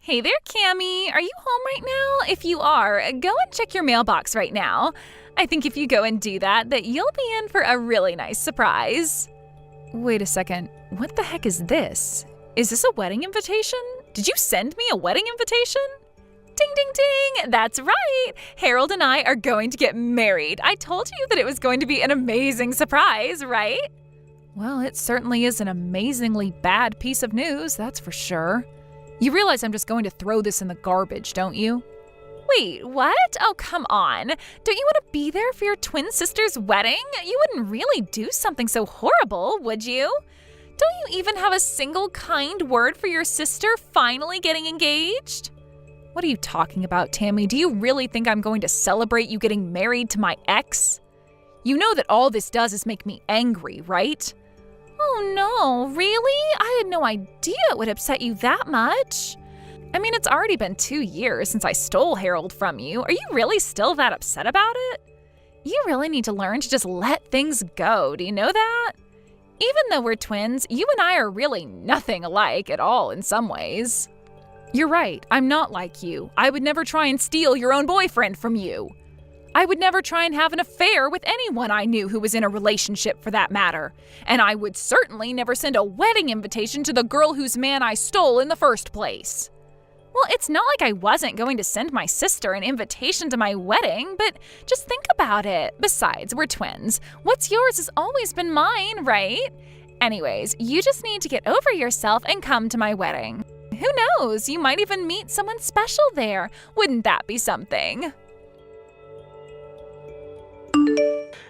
Hey there, Cammy. Are you home right now? If you are, go and check your mailbox right now. I think if you go and do that you'll be in for a really nice surprise. Wait a second. What the heck is this? Is this a wedding invitation? Did you send me a wedding invitation? Ding, ding, ding! That's right! Harold and I are going to get married. I told you that it was going to be an amazing surprise, right? Well, it certainly is an amazingly bad piece of news, that's for sure. You realize I'm just going to throw this in the garbage, don't you? Wait, what? Oh, come on. Don't you want to be there for your twin sister's wedding? You wouldn't really do something so horrible, would you? Don't you even have a single kind word for your sister finally getting engaged? What are you talking about, Tammy? Do you really think I'm going to celebrate you getting married to my ex? You know that all this does is make me angry, right? Oh no, really? I had no idea it would upset you that much. I mean, it's already been 2 years since I stole Harold from you. Are you really still that upset about it? You really need to learn to just let things go, do you know that? Even though we're twins, you and I are really nothing alike at all in some ways. You're right, I'm not like you. I would never try and steal your own boyfriend from you. I would never try and have an affair with anyone I knew who was in a relationship for that matter. And I would certainly never send a wedding invitation to the girl whose man I stole in the first place. Well, it's not like I wasn't going to send my sister an invitation to my wedding, but just think about it. Besides, we're twins. What's yours has always been mine, right? Anyways, you just need to get over yourself and come to my wedding. Who knows? You might even meet someone special there. Wouldn't that be something?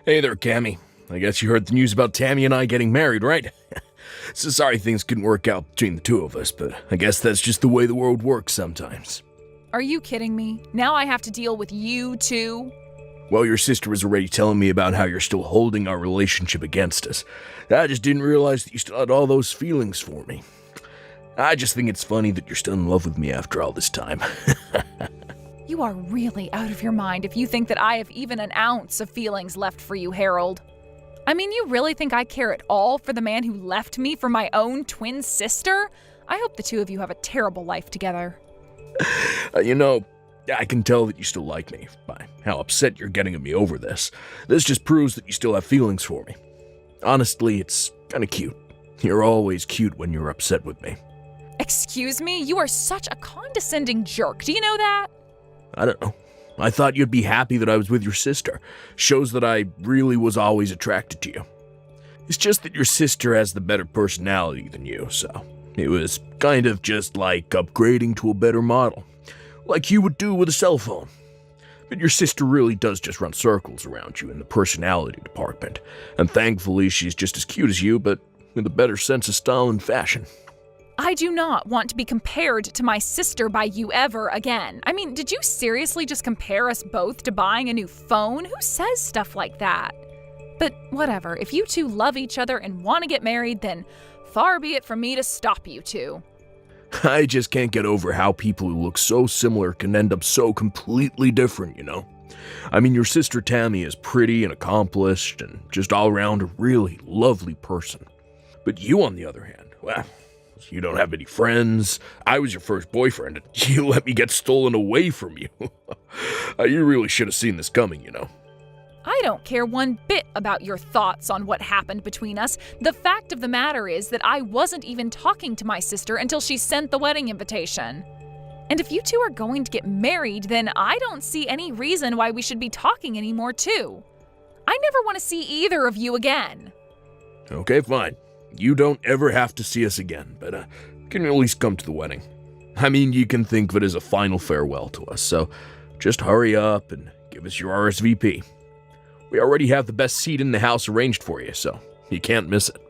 Hey there, Cammy. I guess you heard the news about Tammy and I getting married, right? So sorry things couldn't work out between the two of us, but I guess that's just the way the world works sometimes. Are you kidding me? Now I have to deal with you too? Well, your sister was already telling me about how you're still holding our relationship against us. I just didn't realize that you still had all those feelings for me. I just think it's funny that you're still in love with me after all this time. You are really out of your mind if you think that I have even an ounce of feelings left for you, Harold. I mean, you really think I care at all for the man who left me for my own twin sister? I hope the two of you have a terrible life together. I can tell that you still like me by how upset you're getting at me over this. This just proves that you still have feelings for me. Honestly, it's kind of cute. You're always cute when you're upset with me. Excuse me? You are such a condescending jerk. Do you know that? I don't know. I thought you'd be happy that I was with your sister. Shows that I really was always attracted to you. It's just that your sister has the better personality than you, so it was kind of just like upgrading to a better model. Like you would do with a cell phone. But your sister really does just run circles around you in the personality department. And thankfully she's just as cute as you, but with a better sense of style and fashion. I do not want to be compared to my sister by you ever again. I mean, did you seriously just compare us both to buying a new phone? Who says stuff like that? But whatever, if you two love each other and want to get married, then far be it from me to stop you two. I just can't get over how people who look so similar can end up so completely different, you know? I mean, your sister Tammy is pretty and accomplished and just all around a really lovely person. But you, on the other hand, well, you don't have any friends. I was your first boyfriend, and you let me get stolen away from you. You really should have seen this coming, you know. I don't care one bit about your thoughts on what happened between us. The fact of the matter is that I wasn't even talking to my sister until she sent the wedding invitation. And if you two are going to get married, then I don't see any reason why we should be talking anymore, too. I never want to see either of you again. Okay, fine. You don't ever have to see us again, but can at least come to the wedding. I mean, you can think of it as a final farewell to us, so just hurry up and give us your RSVP. We already have the best seat in the house arranged for you, so you can't miss it.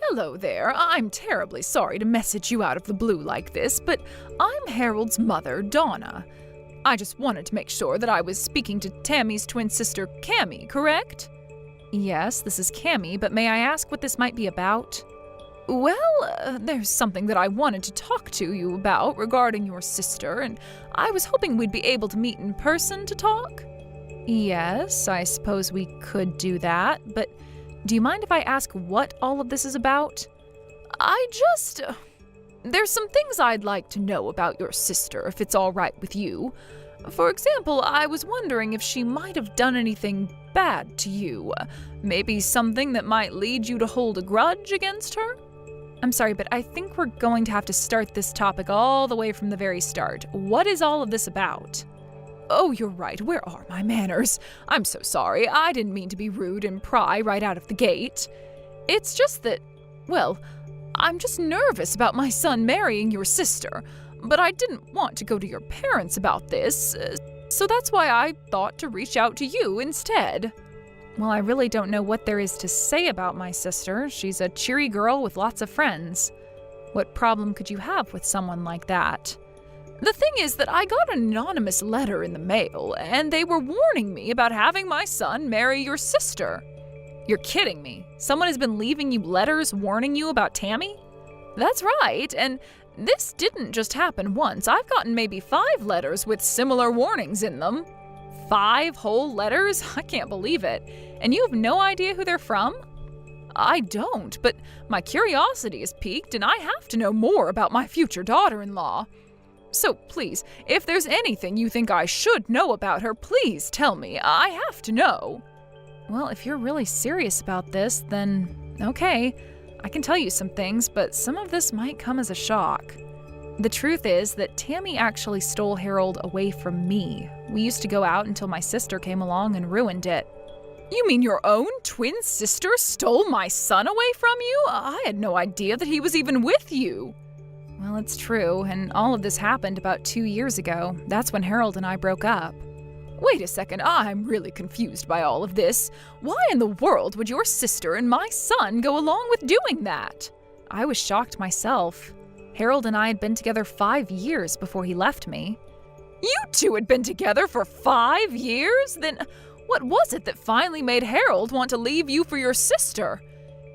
Hello there. I'm terribly sorry to message you out of the blue like this, but I'm Harold's mother, Donna. I just wanted to make sure that I was speaking to Tammy's twin sister, Cammy, correct? Yes, this is Cammy, but may I ask what this might be about? Well, there's something that I wanted to talk to you about regarding your sister, and I was hoping we'd be able to meet in person to talk. Yes, I suppose we could do that, but do you mind if I ask what all of this is about? There's some things I'd like to know about your sister, if it's all right with you. For example, I was wondering if she might have done anything bad to you. Maybe something that might lead you to hold a grudge against her? I'm sorry, but I think we're going to have to start this topic all the way from the very start. What is all of this about? Oh, you're right. Where are my manners? I'm so sorry. I didn't mean to be rude and pry right out of the gate. It's just that, well, I'm just nervous about my son marrying your sister, but I didn't want to go to your parents about this, so that's why I thought to reach out to you instead. Well, I really don't know what there is to say about my sister. She's a cheery girl with lots of friends. What problem could you have with someone like that? The thing is that I got an anonymous letter in the mail, and they were warning me about having my son marry your sister. You're kidding me. Someone has been leaving you letters warning you about Tammy? That's right, and this didn't just happen once. I've gotten maybe 5 letters with similar warnings in them. 5 whole letters? I can't believe it. And you have no idea who they're from? I don't, but my curiosity is piqued and I have to know more about my future daughter-in-law. So please, if there's anything you think I should know about her, please tell me. I have to know. Well, if you're really serious about this, then okay. I can tell you some things, but some of this might come as a shock. The truth is that Tammy actually stole Harold away from me. We used to go out until my sister came along and ruined it. You mean your own twin sister stole my son away from you? I had no idea that he was even with you. Well, it's true, and all of this happened about 2 years ago. That's when Harold and I broke up. Wait a second, I'm really confused by all of this. Why in the world would your sister and my son go along with doing that? I was shocked myself. Harold and I had been together 5 years before he left me. You two had been together for 5 years? Then what was it that finally made Harold want to leave you for your sister?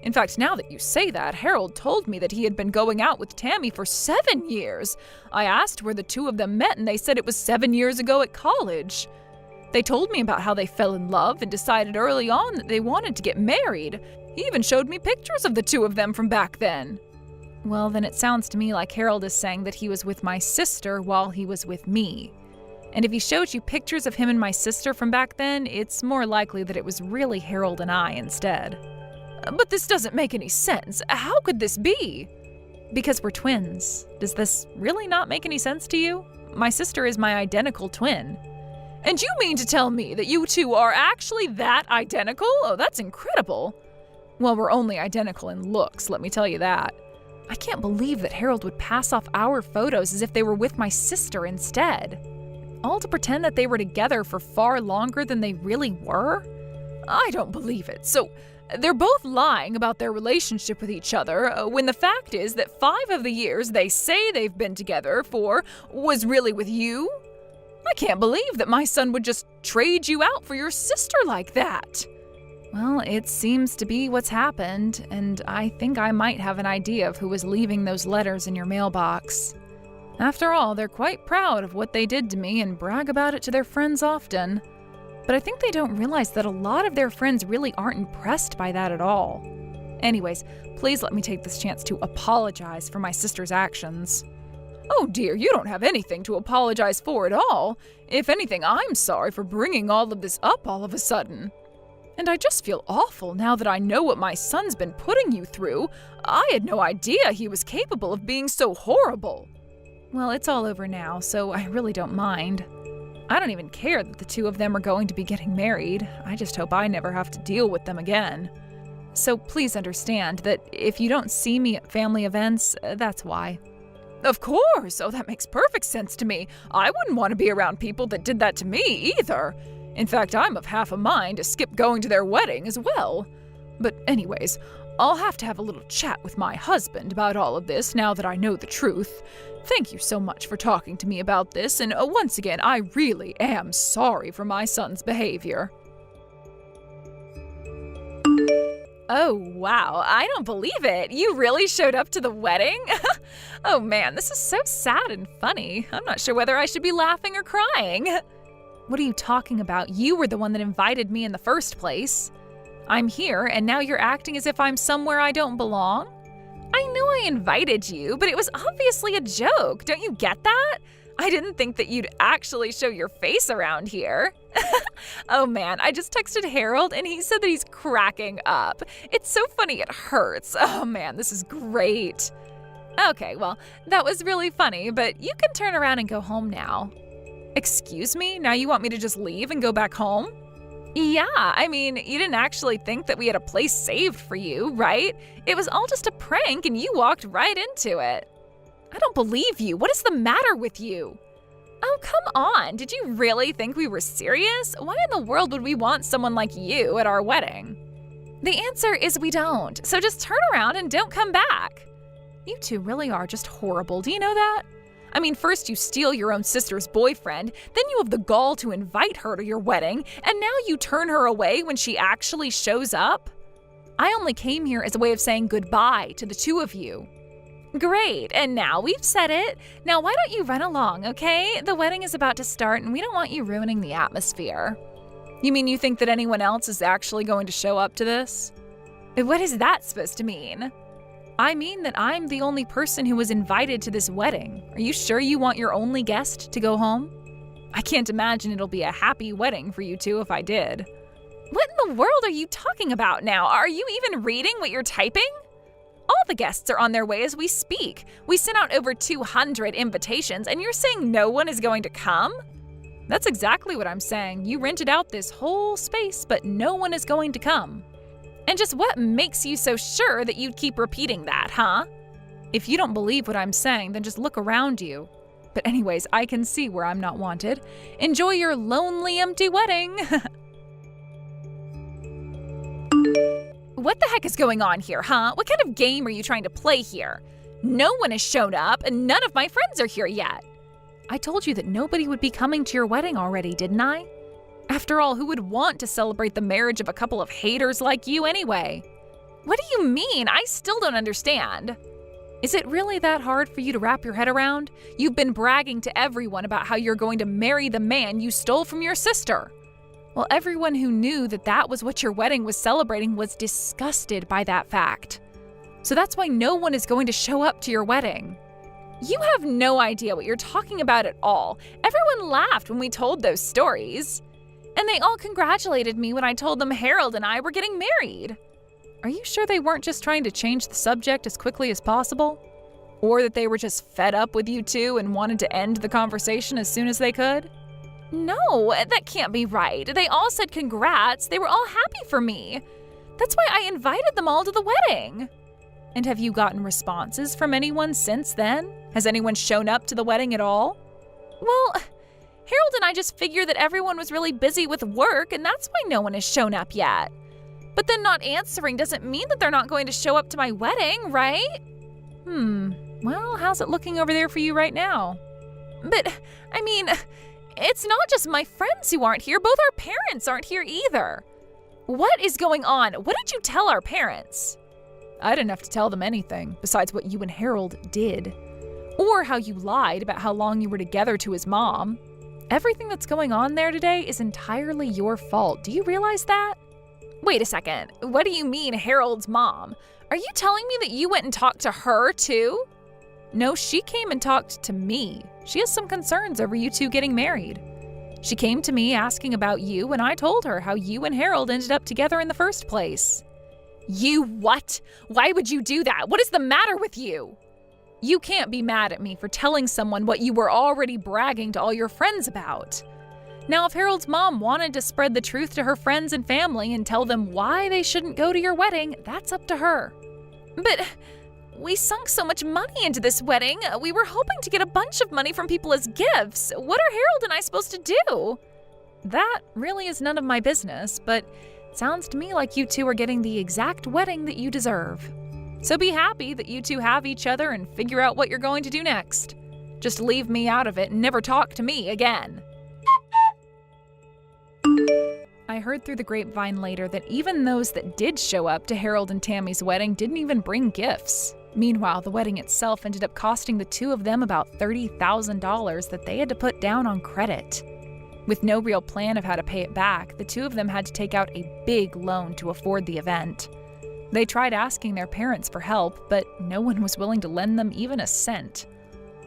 In fact, now that you say that, Harold told me that he had been going out with Tammy for 7 years. I asked where the two of them met and they said it was 7 years ago at college. They told me about how they fell in love and decided early on that they wanted to get married. He even showed me pictures of the two of them from back then. Well, then it sounds to me like Harold is saying that he was with my sister while he was with me. And if he showed you pictures of him and my sister from back then, it's more likely that it was really Harold and I instead. But this doesn't make any sense. How could this be? Because we're twins. Does this really not make any sense to you? My sister is my identical twin. And you mean to tell me that you two are actually that identical? Oh, that's incredible. Well, we're only identical in looks, let me tell you that. I can't believe that Harold would pass off our photos as if they were with my sister instead. All to pretend that they were together for far longer than they really were? I don't believe it. So they're both lying about their relationship with each other when the fact is that 5 of the years they say they've been together for was really with you? I can't believe that my son would just trade you out for your sister like that. Well, it seems to be what's happened, and I think I might have an idea of who was leaving those letters in your mailbox. After all, they're quite proud of what they did to me and brag about it to their friends often. But I think they don't realize that a lot of their friends really aren't impressed by that at all. Anyways, please let me take this chance to apologize for my sister's actions. Oh dear, you don't have anything to apologize for at all. If anything, I'm sorry for bringing all of this up all of a sudden. And I just feel awful now that I know what my son's been putting you through. I had no idea he was capable of being so horrible. Well, it's all over now, so I really don't mind. I don't even care that the two of them are going to be getting married. I just hope I never have to deal with them again. So please understand that if you don't see me at family events, that's why. Of course! Oh, that makes perfect sense to me. I wouldn't want to be around people that did that to me either. In fact, I'm of half a mind to skip going to their wedding as well. But anyways, I'll have to have a little chat with my husband about all of this now that I know the truth. Thank you so much for talking to me about this, and once again, I really am sorry for my son's behavior. Oh, wow, I don't believe it. You really showed up to the wedding? Oh man, this is so sad and funny. I'm not sure whether I should be laughing or crying. What are you talking about? You were the one that invited me in the first place. I'm here, and now you're acting as if I'm somewhere I don't belong? I know I invited you, but it was obviously a joke. Don't you get that? I didn't think that you'd actually show your face around here. Oh man, I just texted Harold and he said that he's cracking up. It's so funny it hurts. Oh man, this is great. Okay, well, that was really funny, but you can turn around and go home now. Excuse me? Now you want me to just leave and go back home? Yeah, I mean, you didn't actually think that we had a place saved for you, right? It was all just a prank and you walked right into it. I don't believe you. What is the matter with you? Oh, come on. Did you really think we were serious? Why in the world would we want someone like you at our wedding? The answer is we don't. So just turn around and don't come back. You two really are just horrible. Do you know that? I mean, first you steal your own sister's boyfriend, then you have the gall to invite her to your wedding, and now you turn her away when she actually shows up? I only came here as a way of saying goodbye to the two of you. Great, and now we've said it. Now why don't you run along, okay? The wedding is about to start and we don't want you ruining the atmosphere. You mean you think that anyone else is actually going to show up to this? What is that supposed to mean? I mean that I'm the only person who was invited to this wedding. Are you sure you want your only guest to go home? I can't imagine it'll be a happy wedding for you two if I did. What in the world are you talking about now? Are you even reading what you're typing? All the guests are on their way as we speak. We sent out over 200 invitations and you're saying no one is going to come? That's exactly what I'm saying. You rented out this whole space, but no one is going to come. And just what makes you so sure that you'd keep repeating that, huh? If you don't believe what I'm saying, then just look around you. But anyways, I can see where I'm not wanted. Enjoy your lonely, empty wedding. What the heck is going on here, huh? What kind of game are you trying to play here? No one has shown up and none of my friends are here yet. I told you that nobody would be coming to your wedding already, didn't I? After all, who would want to celebrate the marriage of a couple of haters like you anyway? What do you mean? I still don't understand. Is it really that hard for you to wrap your head around? You've been bragging to everyone about how you're going to marry the man you stole from your sister. Well, everyone who knew that that was what your wedding was celebrating was disgusted by that fact. So that's why no one is going to show up to your wedding. You have no idea what you're talking about at all. Everyone laughed when we told those stories. And they all congratulated me when I told them Harold and I were getting married. Are you sure they weren't just trying to change the subject as quickly as possible? Or that they were just fed up with you two and wanted to end the conversation as soon as they could? No, that can't be right. They all said congrats. They were all happy for me. That's why I invited them all to the wedding. And have you gotten responses from anyone since then? Has anyone shown up to the wedding at all? Well, Harold and I just figured that everyone was really busy with work, and that's why no one has shown up yet. But then not answering doesn't mean that they're not going to show up to my wedding, right? Well, how's it looking over there for you right now? But, I mean, it's not just my friends who aren't here. Both our parents aren't here either. What is going on? What did you tell our parents? I didn't have to tell them anything besides what you and Harold did. Or how you lied about how long you were together to his mom. Everything that's going on there today is entirely your fault. Do you realize that? Wait a second. What do you mean, Harold's mom? Are you telling me that you went and talked to her too? No, she came and talked to me. She has some concerns over you two getting married. She came to me asking about you, and I told her how you and Harold ended up together in the first place. You what? Why would you do that? What is the matter with you? You can't be mad at me for telling someone what you were already bragging to all your friends about. Now, if Harold's mom wanted to spread the truth to her friends and family and tell them why they shouldn't go to your wedding, that's up to her. But we sunk so much money into this wedding. We were hoping to get a bunch of money from people as gifts. What are Harold and I supposed to do? That really is none of my business, but it sounds to me like you two are getting the exact wedding that you deserve. So be happy that you two have each other and figure out what you're going to do next. Just leave me out of it and never talk to me again. I heard through the grapevine later that even those that did show up to Harold and Tammy's wedding didn't even bring gifts. Meanwhile, the wedding itself ended up costing the two of them about $30,000 that they had to put down on credit. With no real plan of how to pay it back, the two of them had to take out a big loan to afford the event. They tried asking their parents for help, but no one was willing to lend them even a cent.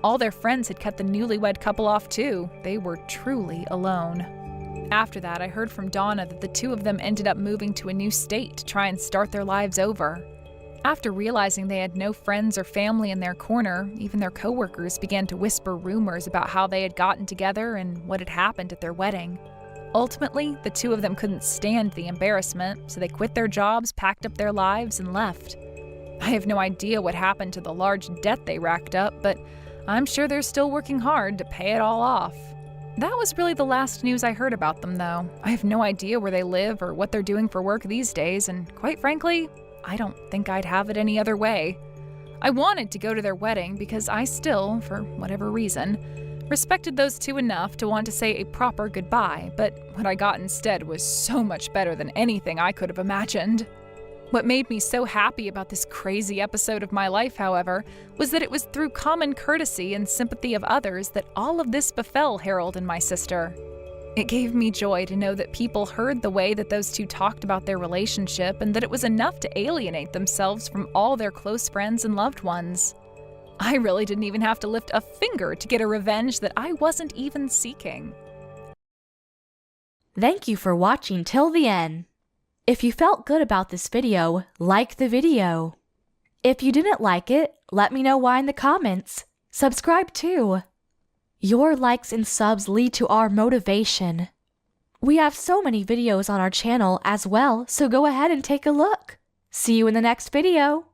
All their friends had cut the newlywed couple off too. They were truly alone. After that, I heard from Donna that the two of them ended up moving to a new state to try and start their lives over. After realizing they had no friends or family in their corner, even their coworkers began to whisper rumors about how they had gotten together and what had happened at their wedding. Ultimately, the two of them couldn't stand the embarrassment, so they quit their jobs, packed up their lives, and left. I have no idea what happened to the large debt they racked up, but I'm sure they're still working hard to pay it all off. That was really the last news I heard about them, though. I have no idea where they live or what they're doing for work these days, and quite frankly, I don't think I'd have it any other way. I wanted to go to their wedding because I still, for whatever reason, respected those two enough to want to say a proper goodbye, but what I got instead was so much better than anything I could have imagined. What made me so happy about this crazy episode of my life, however, was that it was through common courtesy and sympathy of others that all of this befell Harold and my sister. It gave me joy to know that people heard the way that those two talked about their relationship and that it was enough to alienate themselves from all their close friends and loved ones. I really didn't even have to lift a finger to get a revenge that I wasn't even seeking. Thank you for watching till the end. If you felt good about this video, like the video. If you didn't like it, let me know why in the comments. Subscribe too. Your likes and subs lead to our motivation. We have so many videos on our channel as well, so go ahead and take a look. See you in the next video.